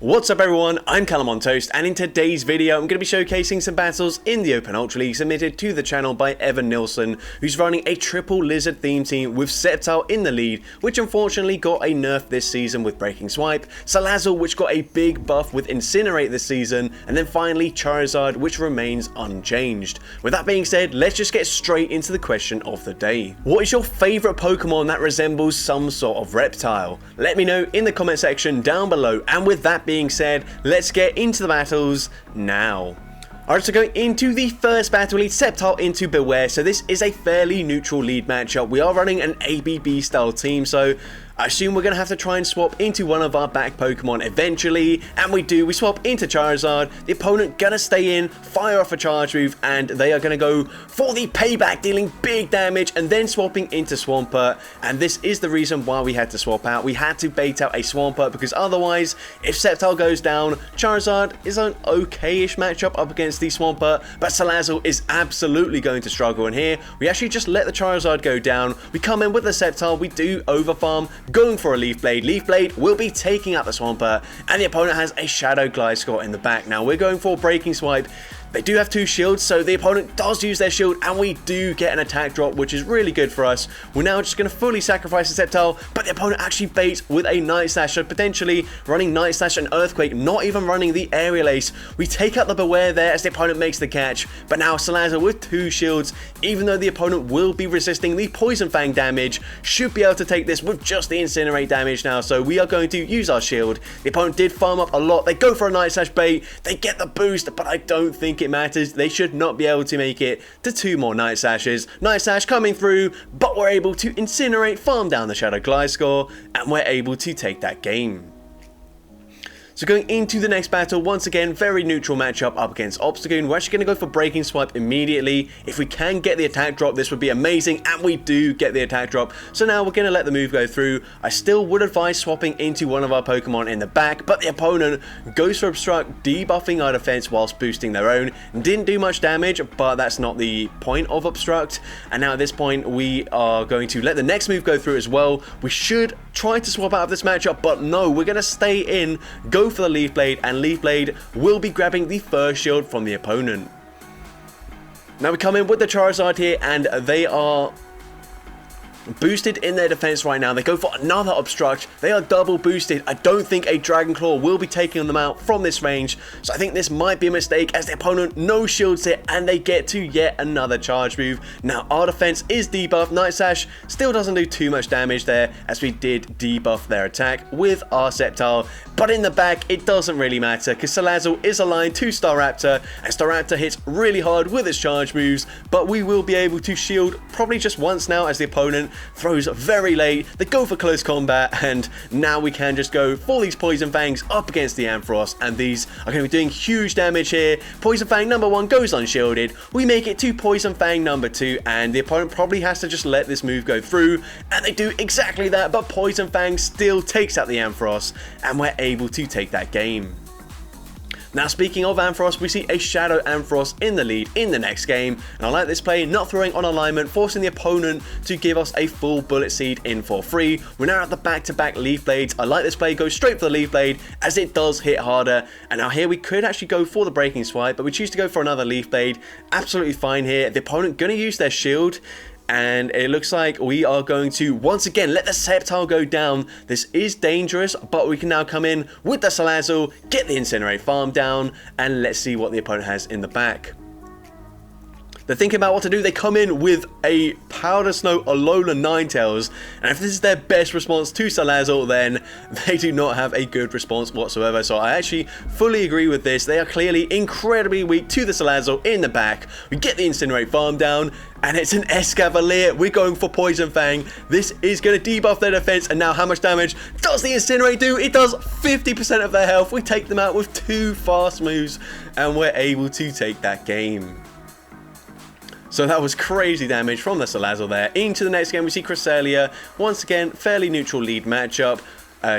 What's up everyone, I'm CallumOnToast, and in today's video I'm going to be showcasing some battles in the Open Ultra League submitted to the channel by Evan Nilsson, who's running a triple lizard theme team with Sceptile in the lead, which unfortunately got a nerf this season with Breaking Swipe, Salazzle which got a big buff with Incinerate this season, and then finally Charizard which remains unchanged. With that being said, let's just get straight into the question of the day. What is your favourite Pokemon that resembles some sort of reptile? Let me know in the comment section down below, and with that being said, let's get into the battles now. Alright, so going into the first battle, lead Sceptile into Beware. So this is a fairly neutral lead matchup. We are running an ABB style team, so I assume we're going to have to try and swap into one of our back Pokemon eventually, and we do. We swap into Charizard, the opponent going to stay in, fire off a charge move, and they are going to go for the payback, dealing big damage, and then swapping into Swampert, and this is the reason why we had to swap out. We had to bait out a Swampert, because otherwise, if Sceptile goes down, Charizard is an okay-ish matchup up against the Swampert, but Salazzle is absolutely going to struggle, and here, we actually just let the Charizard go down. We come in with the Sceptile, we do overfarm, going for a Leaf Blade. Leaf Blade will be taking out the Swampert, and the opponent has a Shadow Gliscor in the back. Now we're going for Breaking Swipe. They do have two shields, so the opponent does use their shield, and we do get an attack drop, which is really good for us. We're now just going to fully sacrifice the Sceptile, but the opponent actually baits with a Night Slash, so potentially running Night Slash and Earthquake, not even running the Aerial Ace. We take out the Beware there as the opponent makes the catch, but now Salazzle with two shields, even though the opponent will be resisting the Poison Fang damage, should be able to take this with just the Incinerate damage now, so we are going to use our shield. The opponent did farm up a lot. They go for a Night Slash bait, they get the boost, but I don't think it matters. They should not be able to make it to two more Night Slashes. Night Slash coming through, but we're able to Incinerate, farm down the Shadow Gliscor, and we're able to take that game. So going into the next battle, once again, very neutral matchup up against Obstagoon. We're actually going to go for Breaking Swipe immediately. If we can get the attack drop, this would be amazing, and we do get the attack drop. So now we're going to let the move go through. I still would advise swapping into one of our Pokemon in the back, but the opponent goes for Obstruct, debuffing our defense whilst boosting their own. Didn't do much damage, but that's not the point of Obstruct. And now at this point, we are going to let the next move go through as well. We should try to swap out of this matchup, but no, we're going to stay in, go for the Leaf Blade, and Leaf Blade will be grabbing the first shield from the opponent. Now we come in with the Charizard here, and they are boosted in their defense right now. They go for another Obstruct. They are double boosted. I don't think a Dragon Claw will be taking them out from this range, so I think this might be a mistake as the opponent no shields it, and they get to yet another charge move. Now our defense is debuffed. Night Slash still doesn't do too much damage there as we did debuff their attack with our Sceptile, but in the back it doesn't really matter because Salazzle is aligned to Staraptor, and Staraptor hits really hard with its charge moves, but we will be able to shield probably just once now as the opponent throws very late. They go for close combat, and now we can just go for these Poison Fangs up against the Ampharos, and these are going to be doing huge damage here. Poison Fang number 1 goes unshielded. We make it to Poison Fang number 2, and the opponent probably has to just let this move go through, and they do exactly that, but Poison Fang still takes out the Ampharos, and we're able to take that game. Now speaking of Ampharos, we see a Shadow Ampharos in the lead in the next game, and I like this play, not throwing on alignment, forcing the opponent to give us a full Bullet Seed in for free. We're now at the back-to-back Leaf Blades. I like this play, go straight for the Leaf Blade as it does hit harder, and now here we could actually go for the Breaking Swipe, but we choose to go for another Leaf Blade. Absolutely fine here. The opponent going to use their shield, and it looks like we are going to once again let the Sceptile go down. This is dangerous, but we can now come in with the Salazzle, get the Incinerate farm down, and let's see what the opponent has in the back. They're thinking about what to do. They come in with a Powder Snow Alola Ninetales, and if this is their best response to Salazzle, then they do not have a good response whatsoever. So I actually fully agree with this. They are clearly incredibly weak to the Salazzle in the back. We get the Incinerate farm down, and it's an Escavalier. We're going for Poison Fang. This is going to debuff their defense, and now how much damage does the Incinerate do? It does 50% of their health. We take them out with 2 fast moves, and we're able to take that game. So that was crazy damage from the Salazzle there. Into the next game, we see Cresselia. Once again, fairly neutral lead matchup.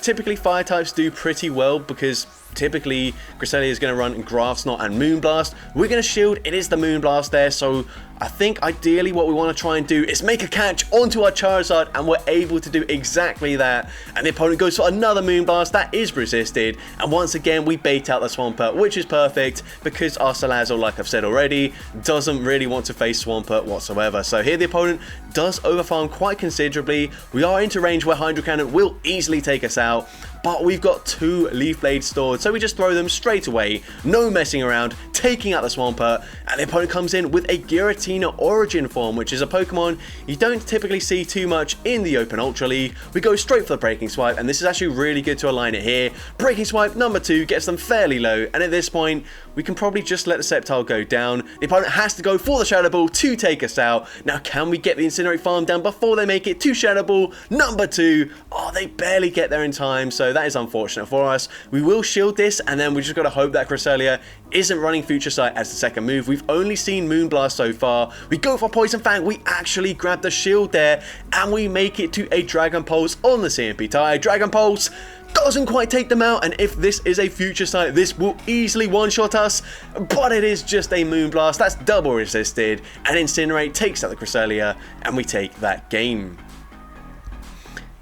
Typically, fire types do pretty well because typically Cresselia is going to run Grass Knot and Moonblast. We're going to shield. It is the Moonblast there, so I think ideally what we want to try and do is make a catch onto our Charizard, and we're able to do exactly that. And the opponent goes for another Moonblast that is resisted, and once again we bait out the Swampert, which is perfect because our Salazzle, like I've said already, doesn't really want to face Swampert whatsoever. So here the opponent does overfarm quite considerably. We are into range where Hydro Cannon will easily take us out, but we've got 2 Leaf Blades stored, so we just throw them straight away, no messing around, taking out the Swampert, and the opponent comes in with a Giratina Origin form, which is a Pokemon you don't typically see too much in the Open Ultra League. We go straight for the Breaking Swipe, and this is actually really good to align it here. Breaking Swipe number 2 gets them fairly low, and at this point, we can probably just let the Sceptile go down. The opponent has to go for the Shadow Ball to take us out. Now, can we get the Incinerate farm down before they make it to Shadow Ball number 2? Oh, they barely get there in time, so that is unfortunate for us. We will shield this, and then we just got to hope that Cresselia isn't running Future Sight as the second move. We've only seen Moonblast so far. We go for Poison Fang. We actually grab the shield there, and we make it to a Dragon Pulse on the CMP tie. Dragon Pulse doesn't quite take them out, and if this is a Future Sight, this will easily one-shot us, but it is just a Moonblast that's double resisted, and Incinerate takes out the Cresselia, and we take that game.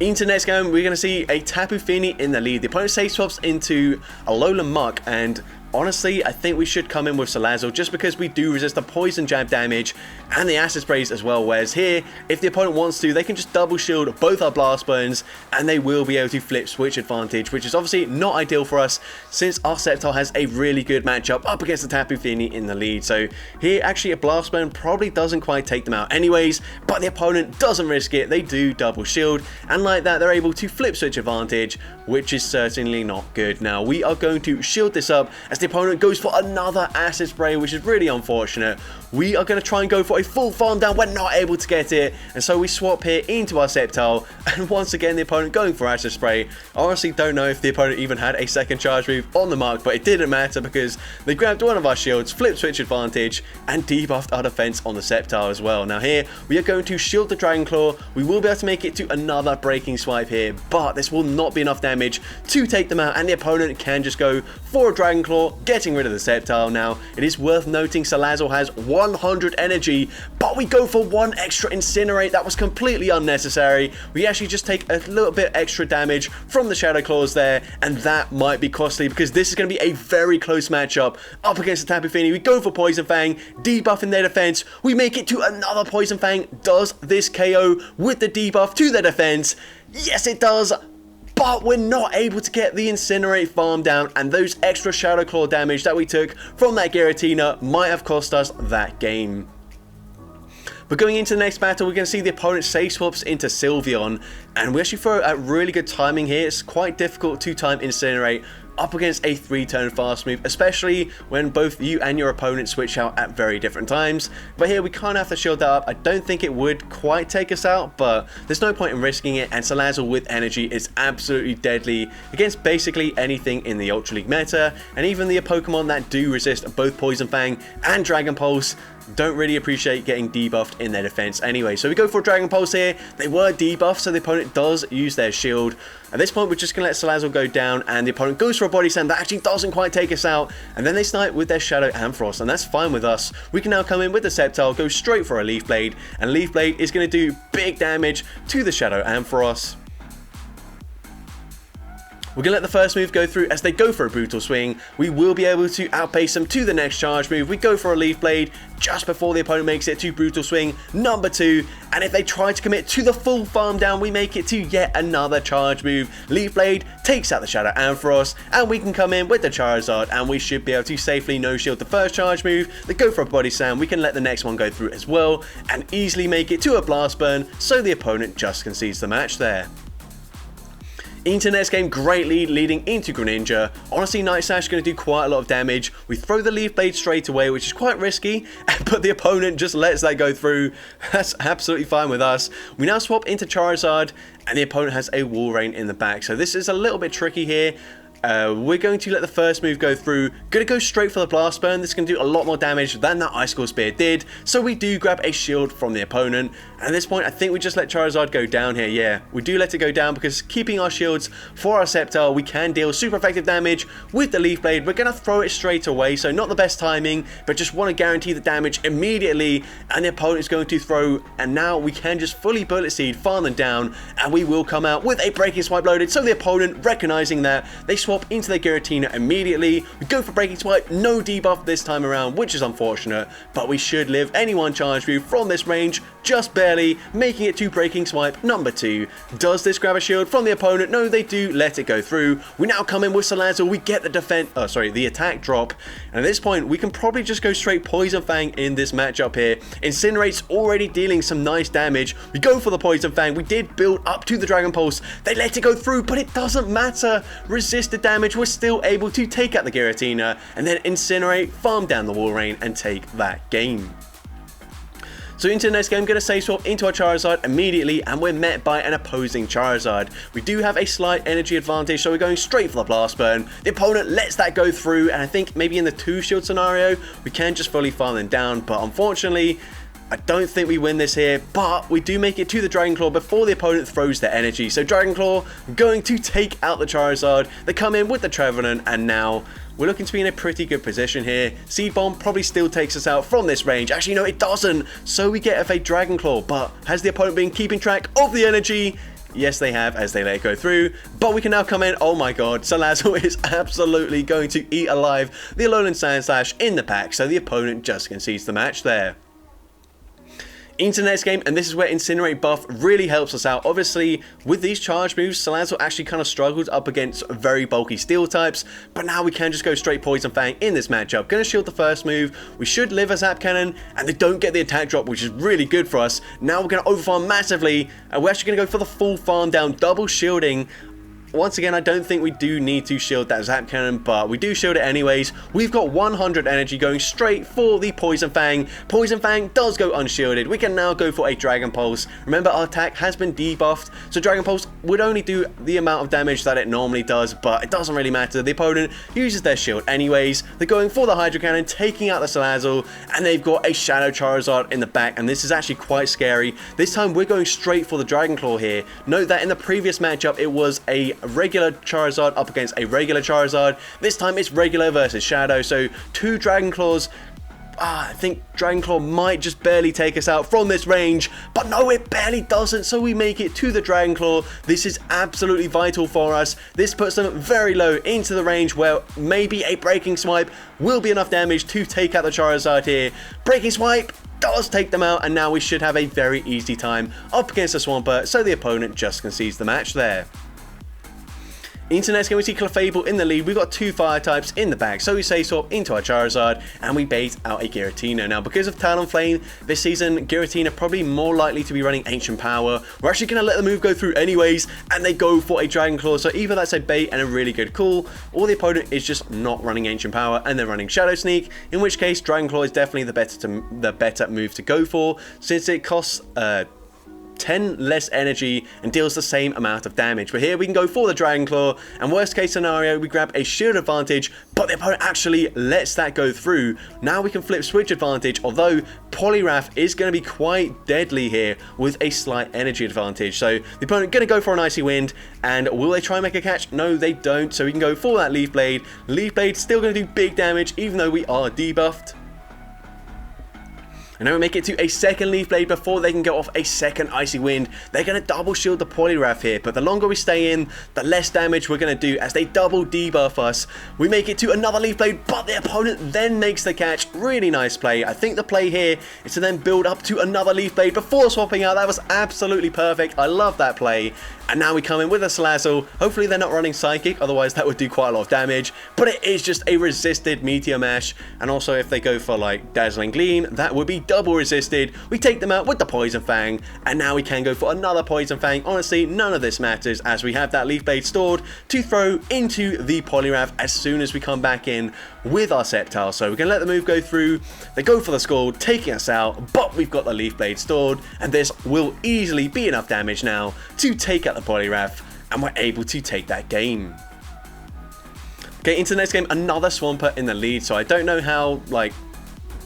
Into next game, we're going to see a Tapu Fini in the lead. The opponent safe swaps into a Alolan Muck, and honestly, I think we should come in with Salazzle just because we do resist the poison jab damage and the acid sprays as well. Whereas here, if the opponent wants to, they can just double shield both our blast burns and they will be able to flip switch advantage, which is obviously not ideal for us since our Sceptile has a really good matchup up against the Tapu Fini in the lead. So here, actually, a blast burn probably doesn't quite take them out anyways, but the opponent doesn't risk it. They do double shield, and like that, they're able to flip switch advantage, which is certainly not good. Now, we are going to shield this up as the opponent goes for another acid spray, which is really unfortunate. We are going to try and go for a full farm down. We're not able to get it, and so we swap here into our Sceptile, and once again the opponent going for acid spray. I honestly don't know if the opponent even had a second charge move on the mark, but it didn't matter because they grabbed one of our shields, flip switch advantage, and debuffed our defense on the Sceptile as well. Now here we are going to shield the Dragon Claw. We will be able to make it to another Breaking Swipe here, but this will not be enough damage to take them out, and the opponent can just go for a Dragon Claw, getting rid of the Sceptile. Now it is worth noting Salazzle has 100 energy, but we go for one extra Incinerate. That was completely unnecessary. We actually just take a little bit extra damage from the Shadow Claws there, and that might be costly because this is going to be a very close matchup up against the Tapu Fini. We go for Poison Fang, debuffing their defense. We make it to another Poison Fang. Does this KO with the debuff to their defense? Yes, it does. But we're not able to get the Incinerate farm down, and those extra Shadow Claw damage that we took from that Giratina might have cost us that game. But going into the next battle, we're going to see the opponent safe swaps into Sylveon, and we actually throw at really good timing here. It's quite difficult to time Incinerate up against a 3-turn fast move, especially when both you and your opponent switch out at very different times. But here we kind of have to shield that up. I don't think it would quite take us out, but there's no point in risking it, and Salazzle with energy is absolutely deadly against basically anything in the Ultra League meta, and even the Pokemon that do resist both Poison Fang and Dragon Pulse don't really appreciate getting debuffed in their defense anyway. So we go for Dragon Pulse here. They were debuffed, so the opponent does use their shield. At this point, we're just going to let Salazzle go down, and the opponent goes for a Body Slam that actually doesn't quite take us out, and then they snipe with their Shadow and Frost, and that's fine with us. We can now come in with the Sceptile, go straight for a Leaf Blade, and Leaf Blade is going to do big damage to the Shadow and Frost. We're going to let the first move go through as they go for a Brutal Swing. We will be able to outpace them to the next charge move. We go for a Leaf Blade just before the opponent makes it to Brutal Swing number 2. And if they try to commit to the full farm down, we make it to yet another charge move. Leaf Blade takes out the Shadow and Frost, and we can come in with the Charizard, and we should be able to safely no-shield the first charge move. They go for a Body Slam. We can let the next one go through as well, and easily make it to a Blast Burn, so the opponent just concedes the match there. Into next game, great lead leading into Greninja. Honestly, Night Slash is going to do quite a lot of damage. We throw the Leaf Blade straight away, which is quite risky, but the opponent just lets that go through. That's absolutely fine with us. We now swap into Charizard, and the opponent has a Wall Rain in the back. So this is a little bit tricky here. We're going to let the first move go through. Going to go straight for the Blast Burn. This is going to do a lot more damage than that Icicle Spear did. So we do grab a shield from the opponent. And at this point, I think we just let Charizard go down here. Yeah, we do let it go down because keeping our shields for our Sceptile, we can deal super effective damage with the Leaf Blade. We're going to throw it straight away. So not the best timing, but just want to guarantee the damage immediately. And the opponent is going to throw. And now we can just fully Bullet Seed, farm them down. And we will come out with a Breaking Swipe loaded. So the opponent, recognizing that, they swap into their Giratina immediately. We go for Breaking Swipe, no debuff this time around, which is unfortunate, but we should live any one charge view from this range, just barely, making it to Breaking Swipe number 2. Does this grab a shield from the opponent? No, they do let it go through. We now come in with Salazzle, we get the attack drop, and at this point, we can probably just go straight Poison Fang in this matchup here. Incinerate's already dealing some nice damage. We go for the Poison Fang, we did build up to the Dragon Pulse, they let it go through, but it doesn't matter. Resisted damage, we're still able to take out the Giratina and then Incinerate, farm down the Walrein and take that game. So into the next game, I'm going to Safe Swap into our Charizard immediately, and we're met by an opposing Charizard. We do have a slight energy advantage, so we're going straight for the Blast Burn. The opponent lets that go through, and I think maybe in the 2-shield scenario, we can just fully farm them down, but unfortunately, I don't think we win this here, but we do make it to the Dragon Claw before the opponent throws their energy. So Dragon Claw going to take out the Charizard. They come in with the Trevenant, and now we're looking to be in a pretty good position here. Seed Bomb probably still takes us out from this range. Actually, no, it doesn't. So we get a Dragon Claw, but has the opponent been keeping track of the energy? Yes, they have, as they let it go through. But we can now come in. Oh my god, Salazzle is absolutely going to eat alive the Alolan Sandslash in the pack, so the opponent just concedes the match there. Into the next game, and this is where Incinerate buff really helps us out. Obviously, with these charge moves, Salazzle actually kind of struggled up against very bulky steel types, but now we can just go straight Poison Fang in this matchup. Gonna shield the first move, we should live a Zap Cannon, and they don't get the attack drop, which is really good for us. Now we're gonna overfarm massively, and we're actually gonna go for the full farm down, double shielding. Once again, I don't think we do need to shield that Zap Cannon, but we do shield it anyways. We've got 100 energy going straight for the Poison Fang. Poison Fang does go unshielded. We can now go for a Dragon Pulse. Remember, our attack has been debuffed, so Dragon Pulse would only do the amount of damage that it normally does, but it doesn't really matter. The opponent uses their shield anyways. They're going for the Hydro Cannon, taking out the Salazzle, and they've got a Shadow Charizard in the back, and this is actually quite scary. This time, we're going straight for the Dragon Claw here. Note that in the previous matchup, it was a regular Charizard up against a regular Charizard. This time it's regular versus Shadow, so 2 Dragon Claws. I think Dragon Claw might just barely take us out from this range, but no, it barely doesn't, so we make it to the Dragon Claw. This is absolutely vital for us. This puts them very low into the range where maybe a Breaking Swipe will be enough damage to take out the Charizard here. Breaking Swipe does take them out, and now we should have a very easy time up against the Swampert, so the opponent just concedes the match there. Into next game, we see Clefable in the lead. We've got 2 fire types in the bag, so we Safe Swap into our Charizard and we bait out a Giratina. Now, because of Talonflame this season, Giratina probably more likely to be running Ancient Power. We're actually going to let the move go through anyways, and they go for a Dragon Claw. So either that's a bait and a really good call, or the opponent is just not running Ancient Power and they're running Shadow Sneak, in which case Dragon Claw is definitely the better move to go for, since it costs 10 less energy and deals the same amount of damage. But here we can go for the Dragon Claw, and worst case scenario, we grab a shield advantage, but the opponent actually lets that go through. Now we can flip switch advantage, although Poliwrath is going to be quite deadly here with a slight energy advantage. So the opponent going to go for an Icy Wind, and will they try and make a catch? No, they don't. So we can go for that Leaf Blade. Leaf Blade still going to do big damage, even though we are debuffed. And now we make it to a second Leaf Blade before they can get off a second Icy Wind. They're going to double shield the Poliwrath here, but the longer we stay in, the less damage we're going to do as they double debuff us. We make it to another Leaf Blade, but the opponent then makes the catch. Really nice play. I think the play here is to then build up to another Leaf Blade before swapping out. That was absolutely perfect. I love that play. And now we come in with a Salazzle. Hopefully they're not running Psychic, otherwise that would do quite a lot of damage. But it is just a resisted Meteor Mash. And also if they go for like Dazzling Gleam, that would be double resisted. We take them out with the Poison Fang. And now we can go for another Poison Fang. Honestly, none of this matters as we have that Leaf Blade stored to throw into the Poliwrath as soon as we come back in with our Sceptile. So we can let the move go through. They go for the Scald, taking us out, but we've got the Leaf Blade stored, and this will easily be enough damage now to take out the Poliwrath, and we're able to take that game. Okay, into the next game, another Swampert in the lead, so I don't know how, like,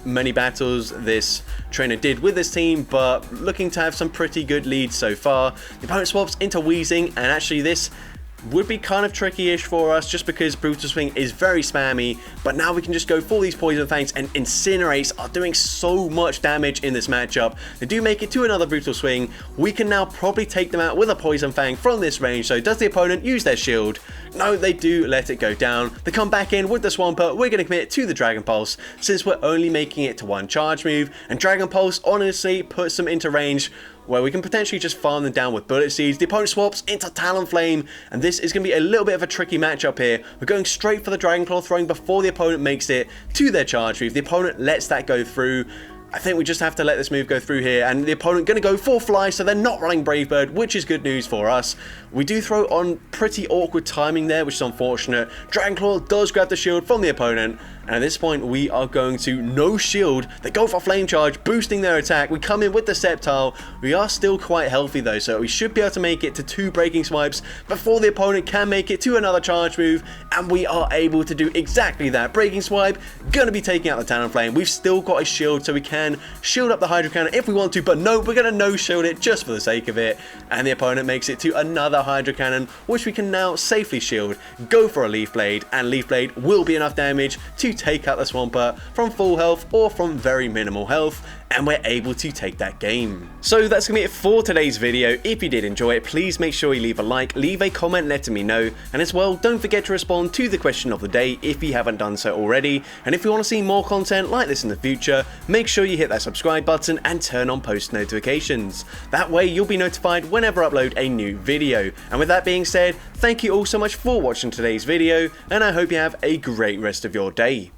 many battles this trainer did with this team, but looking to have some pretty good leads so far. The opponent swaps into Wheezing, and actually this would be kind of tricky-ish for us just because Brutal Swing is very spammy, but now we can just go for these Poison Fangs, and Incinerates are doing so much damage in this matchup. They do make it to another Brutal Swing. We can now probably take them out with a Poison Fang from this range. So does the opponent use their shield? No, they do let it go down. They come back in with the Swampert. We're going to commit to the Dragon Pulse since we're only making it to one charge move, and Dragon Pulse honestly puts them into range where we can potentially just farm them down with Bullet Seeds. The opponent swaps into Talonflame, and this is going to be a little bit of a tricky matchup here. We're going straight for the Dragon Claw throwing before the opponent makes it to their charge move. The opponent lets that go through. I think we just have to let this move go through here, and the opponent going to go for Fly, so they're not running Brave Bird, which is good news for us. We do throw on pretty awkward timing there, which is unfortunate. Dragon Claw does grab the shield from the opponent, and at this point we are going to no shield. They go for Flame Charge, boosting their attack. We come in with the Sceptile. We are still quite healthy though, so we should be able to make it to 2 Breaking Swipes before the opponent can make it to another charge move, and we are able to do exactly that. Breaking Swipe, going to be taking out the Talonflame. We've still got a shield, so we can shield up the Hydro Cannon if we want to, but no, we're going to no shield it just for the sake of it, and the opponent makes it to another Hydro Cannon, which we can now safely shield. Go for a Leaf Blade, and Leaf Blade will be enough damage to take out the Swampert from full health or from very minimal health, and we're able to take that game. So that's going to be it for today's video. If you did enjoy it, please make sure you leave a like, leave a comment letting me know, and as well, don't forget to respond to the question of the day if you haven't done so already. And if you want to see more content like this in the future, make sure you hit that subscribe button and turn on post notifications. That way you'll be notified whenever I upload a new video. And with that being said, thank you all so much for watching today's video, and I hope you have a great rest of your day.